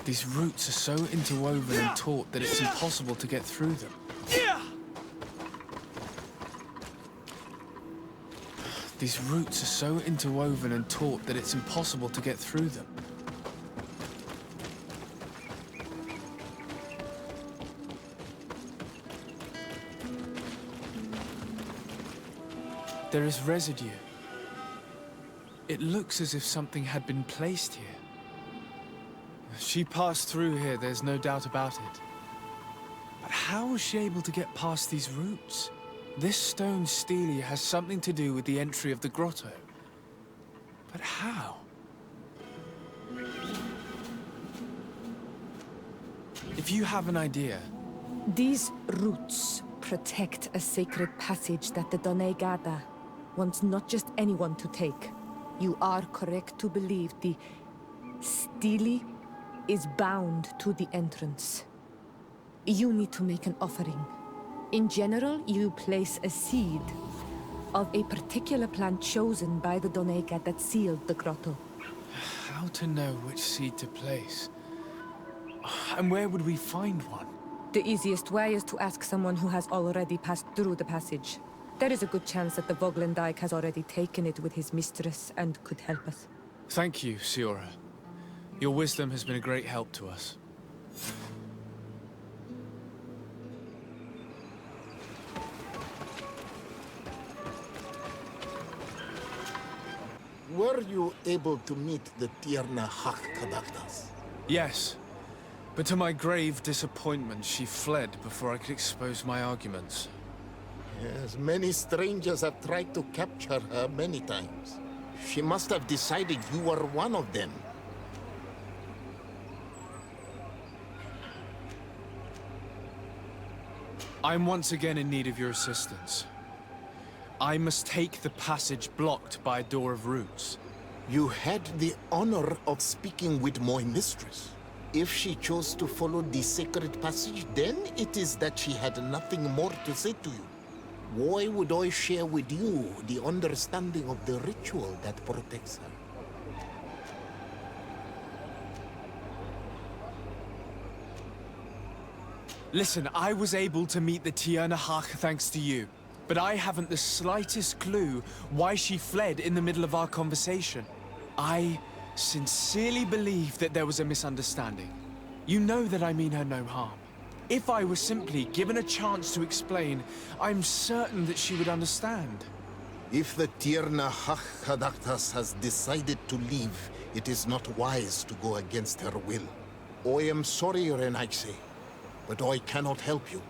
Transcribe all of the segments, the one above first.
These roots are so interwoven and taut that it's impossible to get through them. These roots are so interwoven and taut that it's impossible to get through them. There is residue. It looks as if something had been placed here. She passed through here, there's no doubt about it. But how was she able to get past these roots? This stone stele has something to do with the entry of the grotto. But how? If you have an idea... These roots protect a sacred passage that the Donegada wants not just anyone to take. You are correct to believe the stele is bound to the entrance. You need to make an offering. In general, you place a seed of a particular plant chosen by the Donega that sealed the grotto. How to know which seed to place? And where would we find one? The easiest way is to ask someone who has already passed through the passage. There is a good chance that the Voglendike has already taken it with his mistress and could help us. Thank you, Siora. Your wisdom has been a great help to us. Were you able to meet the Tierna Harh Cadachtas? Yes, but to my grave disappointment, she fled before I could expose my arguments. Yes, many strangers have tried to capture her many times. She must have decided you were one of them. I'm once again in need of your assistance. I must take the passage blocked by a door of roots. You had the honor of speaking with my mistress. If she chose to follow the sacred passage, then it is that she had nothing more to say to you. Why would I share with you the understanding of the ritual that protects her? Listen, I was able to meet the Tierna Harh thanks to you, but I haven't the slightest clue why she fled in the middle of our conversation. I sincerely believe that there was a misunderstanding. You know that I mean her no harm. If I were simply given a chance to explain, I'm certain that she would understand. If the Tierna Harh Cadachtas has decided to leave, it is not wise to go against her will. I am sorry, Renaise, but I cannot help you.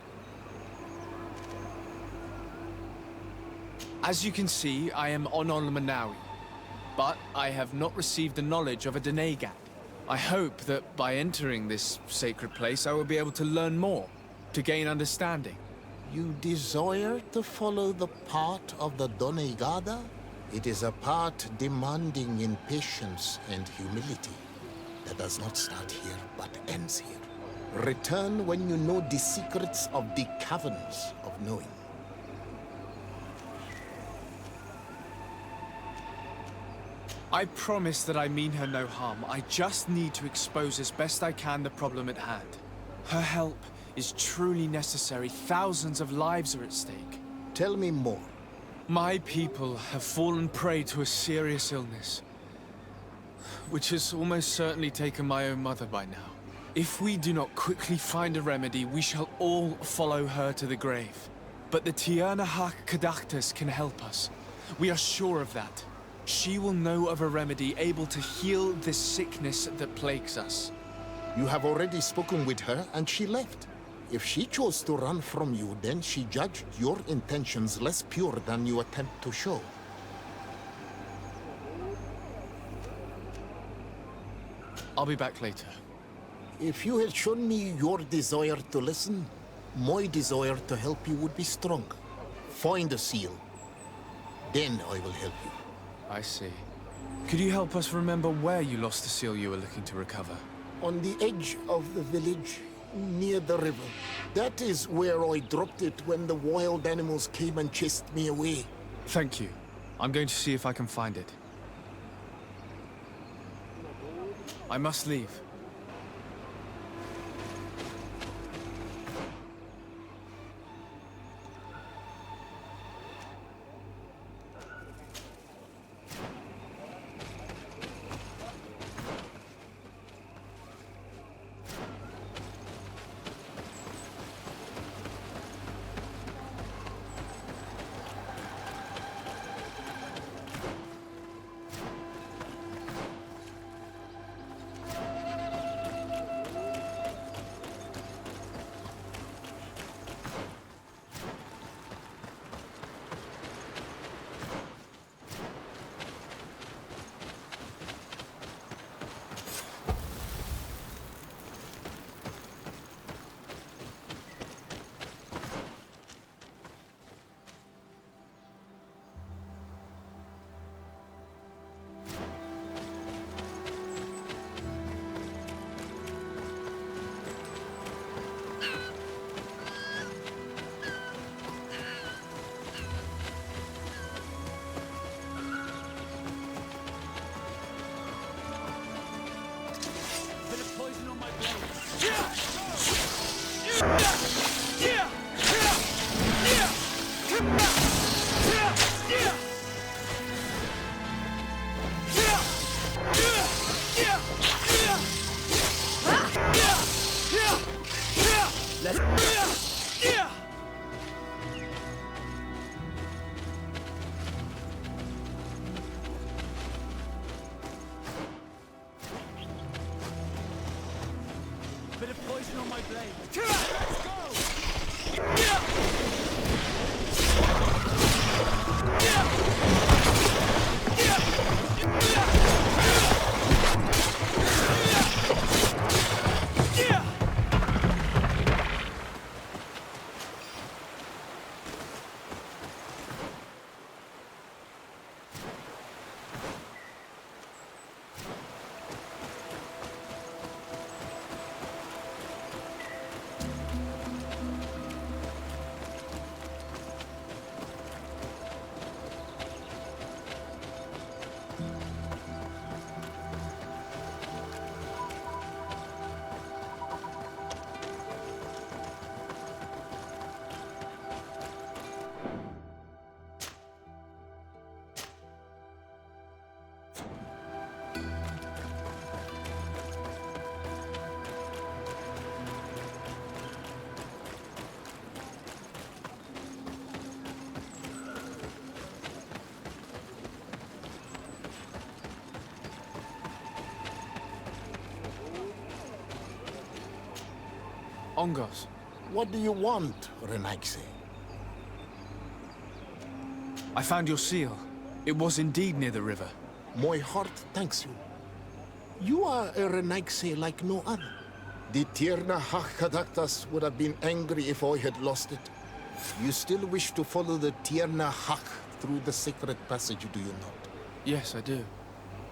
As you can see, I am Onon Manawi, but I have not received the knowledge of a Denegat. I hope that by entering this sacred place, I will be able to learn more, to gain understanding. You desire to follow the path of the Donegada? It is a path demanding in patience and humility. That does not start here, but ends here. Return when you know the secrets of the caverns of knowing. I promise that I mean her no harm. I just need to expose as best I can the problem at hand. Her help is truly necessary. Thousands of lives are at stake. Tell me more. My people have fallen prey to a serious illness, which has almost certainly taken my own mother by now. If we do not quickly find a remedy, we shall all follow her to the grave. But the Tierna Harh Cadachtas can help us. We are sure of that. She will know of a remedy able to heal this sickness that plagues us. You have already spoken with her and she left. If she chose to run from you, then she judged your intentions less pure than you attempt to show. I'll be back later. If you had shown me your desire to listen, my desire to help you would be strong. Find a seal. Then I will help you. I see. Could you help us remember where you lost the seal you were looking to recover? On the edge of the village, near the river. That is where I dropped it when the wild animals came and chased me away. Thank you. I'm going to see if I can find it. I must leave. Bit of poison on my blade. Let's go! Ongos. What do you want, Renaigse? I found your seal. It was indeed near the river. My heart thanks you. You are a Renaigse like no other. The Tierna Harh Cadachtas would have been angry if I had lost it. You still wish to follow the Tierna Harh through the sacred passage, do you not? Yes, I do.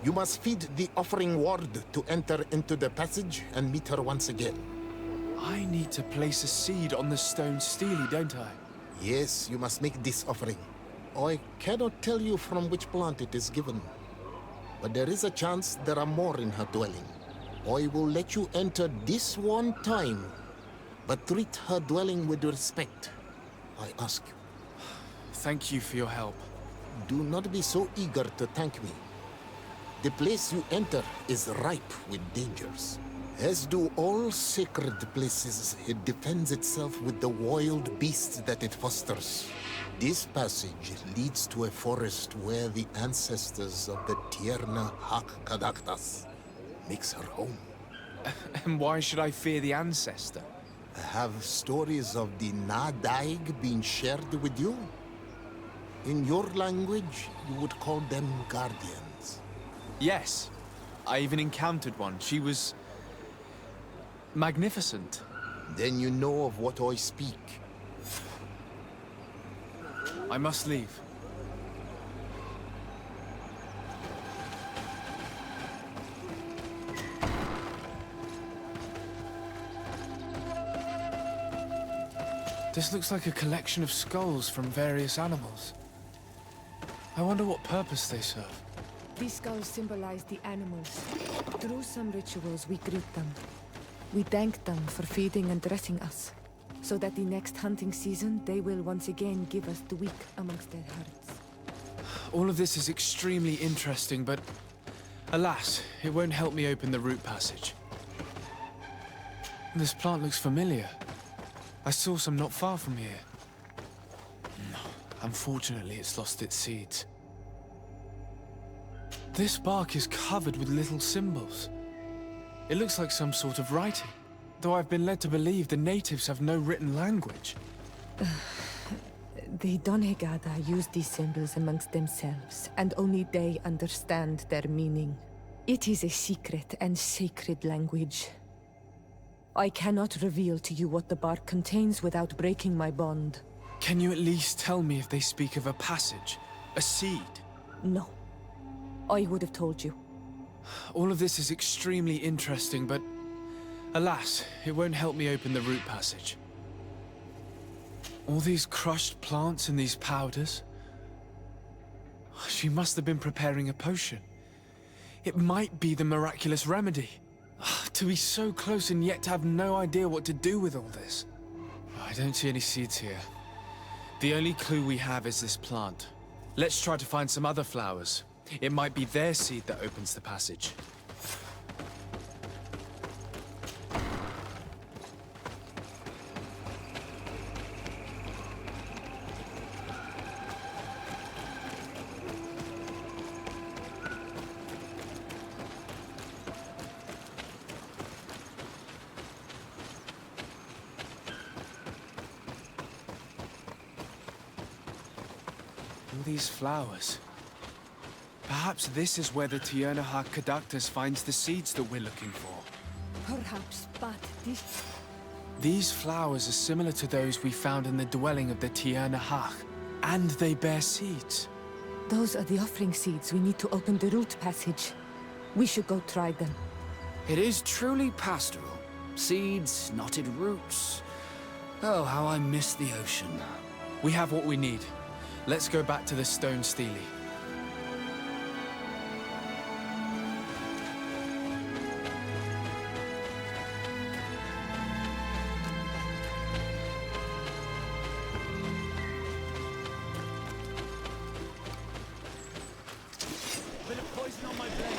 You must feed the offering ward to enter into the passage and meet her once again. I need to place a seed on the stone stele, don't I? Yes, you must make this offering. I cannot tell you from which plant it is given, but there is a chance there are more in her dwelling. I will let you enter this one time, but treat her dwelling with respect, I ask you. Thank you for your help. Do not be so eager to thank me. The place you enter is ripe with dangers. As do all sacred places, it defends itself with the wild beasts that it fosters. This passage leads to a forest where the ancestors of the Tierna Harh Cadachtas makes her home. And why should I fear the ancestor? Have stories of the Nadaig been shared with you? In your language, you would call them guardians. Yes. I even encountered one. She was magnificent. Then you know of what I speak. I must leave. This looks like a collection of skulls from various animals. I wonder what purpose they serve. These skulls symbolize the animals. Through some rituals, we greet them. We thank them for feeding and dressing us, so that the next hunting season, they will once again give us the weak amongst their herds. All of this is extremely interesting, but alas, it won't help me open the root passage. This plant looks familiar. I saw some not far from here. Unfortunately, it's lost its seeds. This bark is covered with little symbols. It looks like some sort of writing, though I've been led to believe the natives have no written language. The Donegada use these symbols amongst themselves, and only they understand their meaning. It is a secret and sacred language. I cannot reveal to you what the bark contains without breaking my bond. Can you at least tell me if they speak of a passage, a seed? No. I would have told you. All of this is extremely interesting, but alas, it won't help me open the root passage. All these crushed plants and these powders. She must have been preparing a potion. It might be the miraculous remedy. To be so close and yet to have no idea what to do with all this. I don't see any seeds here. The only clue we have is this plant. Let's try to find some other flowers. It might be their seed that opens the passage. All these flowers. Perhaps this is where the Tierna Harh Cadachtas finds the seeds that we're looking for. Perhaps, but this... These flowers are similar to those we found in the dwelling of the Tierna Harh, and they bear seeds. Those are the offering seeds we need to open the root passage. We should go try them. It is truly pastoral. Seeds, knotted roots. Oh, how I miss the ocean. We have what we need. Let's go back to the stone stele. Bit of poison on my blade.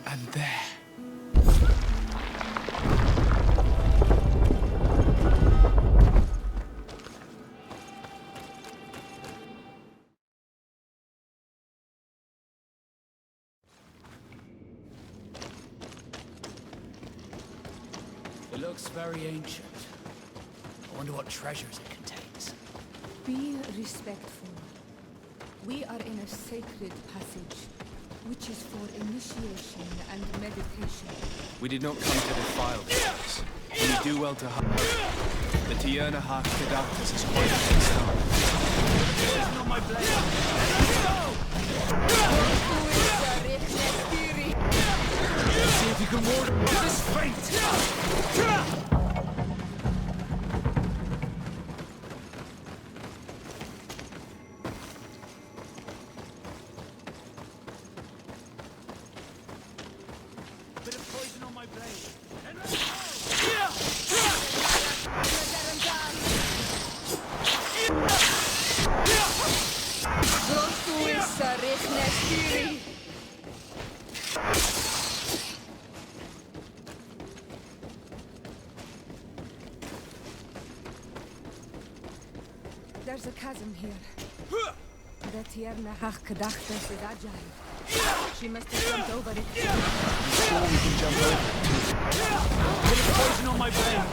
And there. It looks very ancient. I wonder what treasures it contains. Be respectful. We are in a sacred passage, which is for initiation and meditation. We did not come to defile this place. We do well to hunt. The Tierna Harh Cadachtas is quite a big start. Poison on my blade. Let's go! See if you can ward off this fate! Bit of poison on my blade. And let's There's a chasm here. The Tierna Harh Cadachtas is agile. She must have jumped over it. Sure we can jump over. Bit of poison on my blade.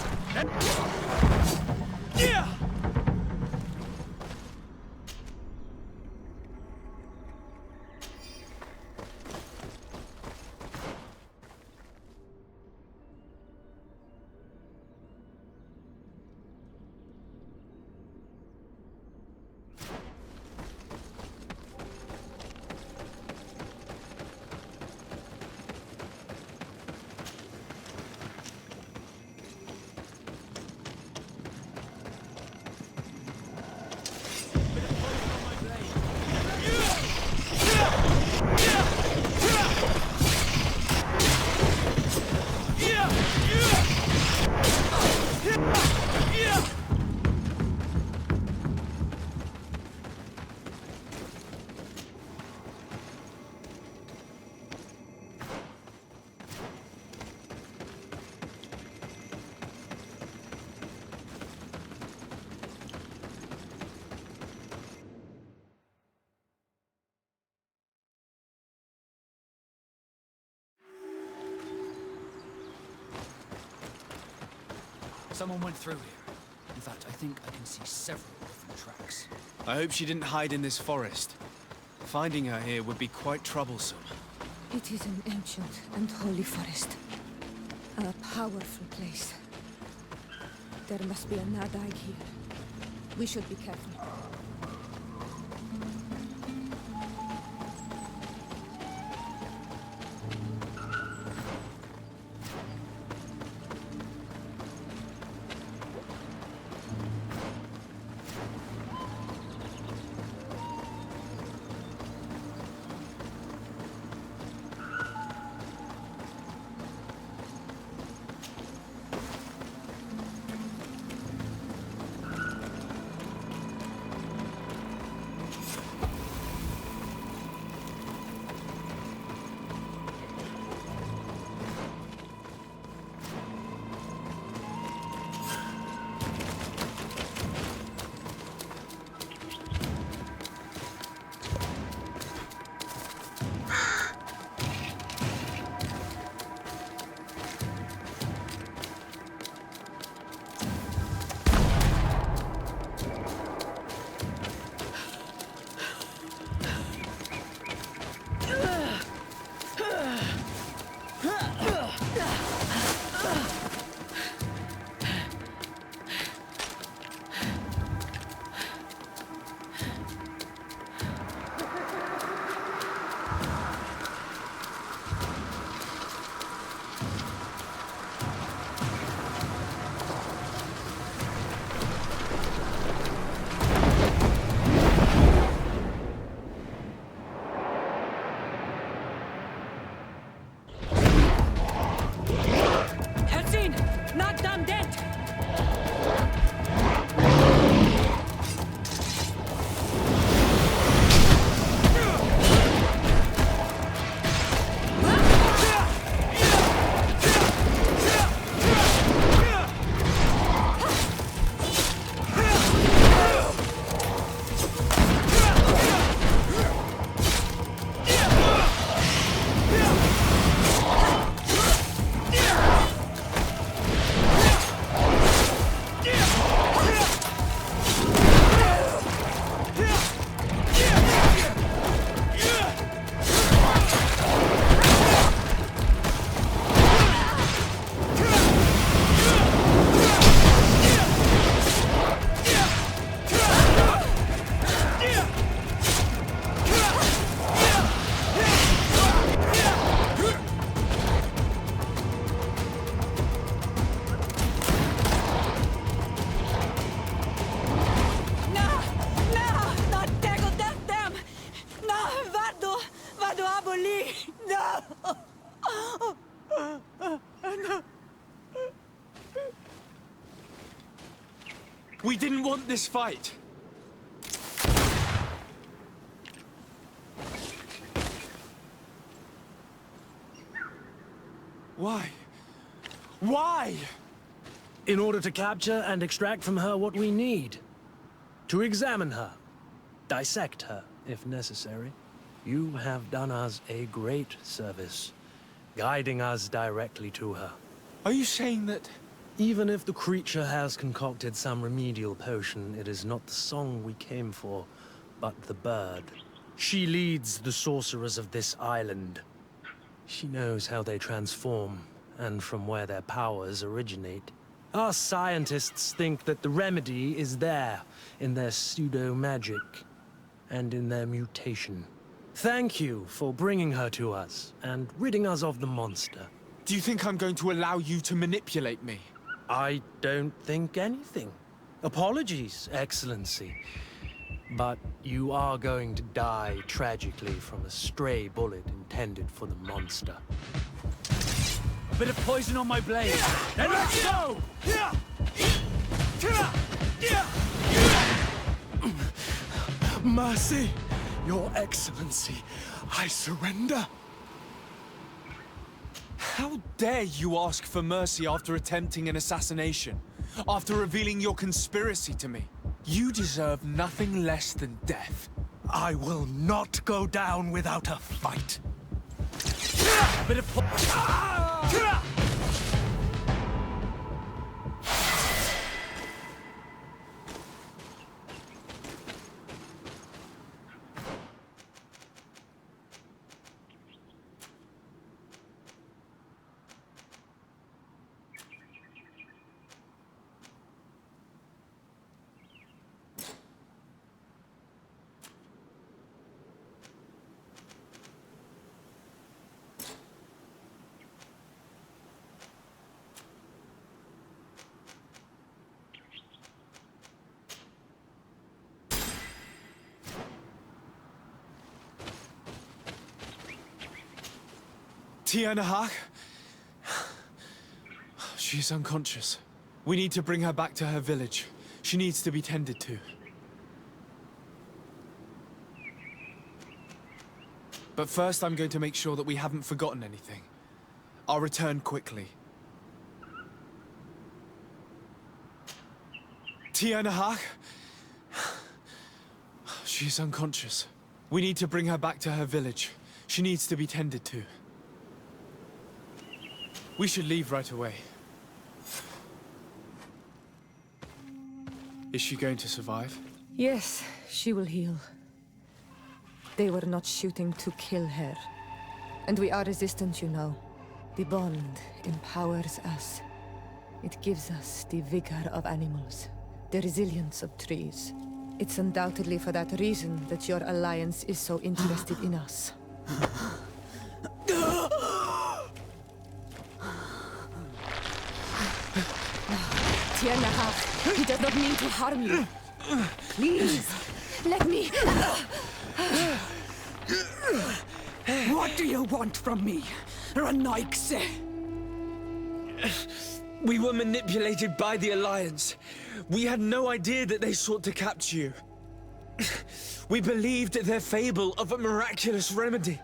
Someone went through here. In fact, I think I can see several different tracks. I hope she didn't hide in this forest. Finding her here would be quite troublesome. It is an ancient and holy forest. A powerful place. There must be a Nadag here. We should be careful. We didn't want this fight. Why? Why? In order to capture and extract from her what we need. To examine her. Dissect her, if necessary. You have done us a great service, guiding us directly to her. Are you saying that... Even if the creature has concocted some remedial potion, it is not the song we came for, but the bird. She leads the sorcerers of this island. She knows how they transform, and from where their powers originate. Our scientists think that the remedy is there, in their pseudo-magic, and in their mutation. Thank you for bringing her to us, and ridding us of the monster. Do you think I'm going to allow you to manipulate me? I don't think anything. Apologies, Excellency. But you are going to die tragically from a stray bullet intended for the monster. A bit of poison on my blade. Then let's go! Mercy, Your Excellency, I surrender. How dare you ask for mercy after attempting an assassination? After revealing your conspiracy to me? You deserve nothing less than death. I will not go down without a fight. A bit of Tierna Harh? She is unconscious. We need to bring her back to her village. She needs to be tended to. But first, I'm going to make sure that we haven't forgotten anything. I'll return quickly. Tierna Harh? She is unconscious. We need to bring her back to her village. She needs to be tended to. We should leave right away. Is she going to survive? Yes, she will heal. They were not shooting to kill her. And we are resistant, you know. The bond empowers us. It gives us the vigor of animals, the resilience of trees. It's undoubtedly for that reason that your alliance is so interested in us. Tierna Harh, he does not mean to harm you. Please, let me... What do you want from me, Ranaikse? We were manipulated by the Alliance. We had no idea that they sought to capture you. We believed their fable of a miraculous remedy.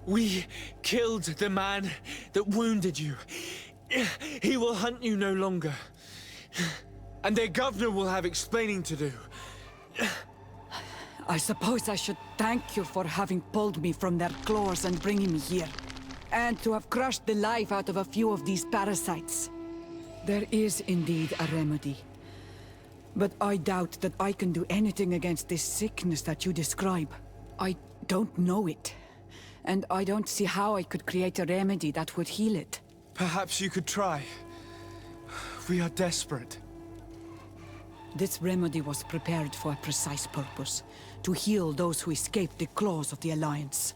We killed the man that wounded you. He will hunt you no longer. And their governor will have explaining to do. I suppose I should thank you for having pulled me from their claws and bringing me here. And to have crushed the life out of a few of these parasites. There is indeed a remedy. But I doubt that I can do anything against this sickness that you describe. I don't know it. And I don't see how I could create a remedy that would heal it. Perhaps you could try. We are desperate. This remedy was prepared for a precise purpose. To heal those who escaped the claws of the Alliance.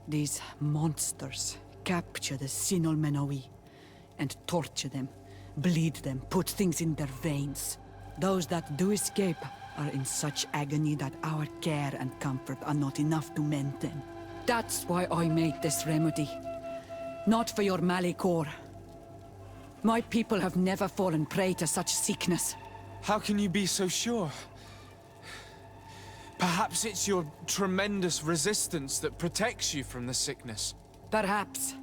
These monsters capture the Sinol Menoi and torture them, bleed them, put things in their veins. Those that do escape are in such agony that our care and comfort are not enough to mend them. That's why I made this remedy. Not for your Malikor. My people have never fallen prey to such sickness. How can you be so sure? Perhaps it's your tremendous resistance that protects you from the sickness. Perhaps.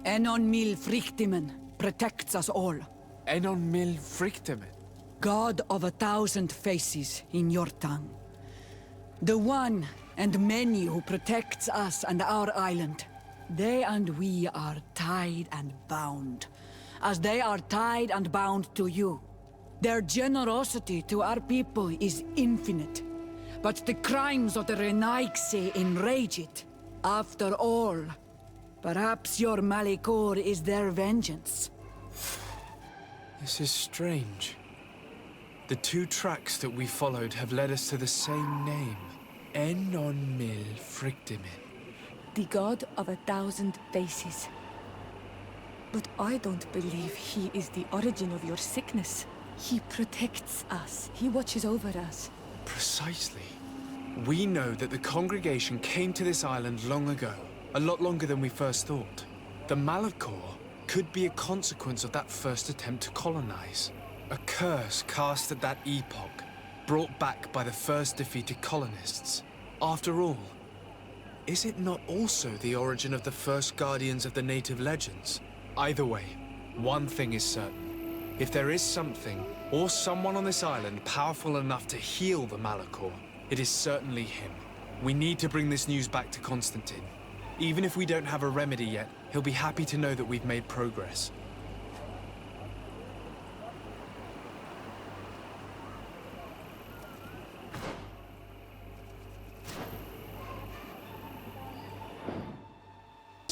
Enon Mil Frictimen protects us all. Enon Mil Frictimen? God of 1,000 faces in your tongue. The one and many who protects us and our island. They and we are tied and bound, as they are tied and bound to you. Their generosity to our people is infinite, but the crimes of the Renaigse enrage it. After all, perhaps your Malikor is their vengeance. This is strange. The two tracks that we followed have led us to the same name. Enon Mil Frictimen. The god of 1,000 faces. But I don't believe he is the origin of your sickness. He protects us. He watches over us. Precisely. We know that the congregation came to this island long ago. A lot longer than we first thought. The Malakor could be a consequence of that first attempt to colonize. A curse cast at that epoch, brought back by the first defeated colonists. After all, is it not also the origin of the first guardians of the native legends? Either way, one thing is certain. If there is something, or someone on this island powerful enough to heal the Malakor, it is certainly him. We need to bring this news back to Constantine. Even if we don't have a remedy yet, he'll be happy to know that we've made progress.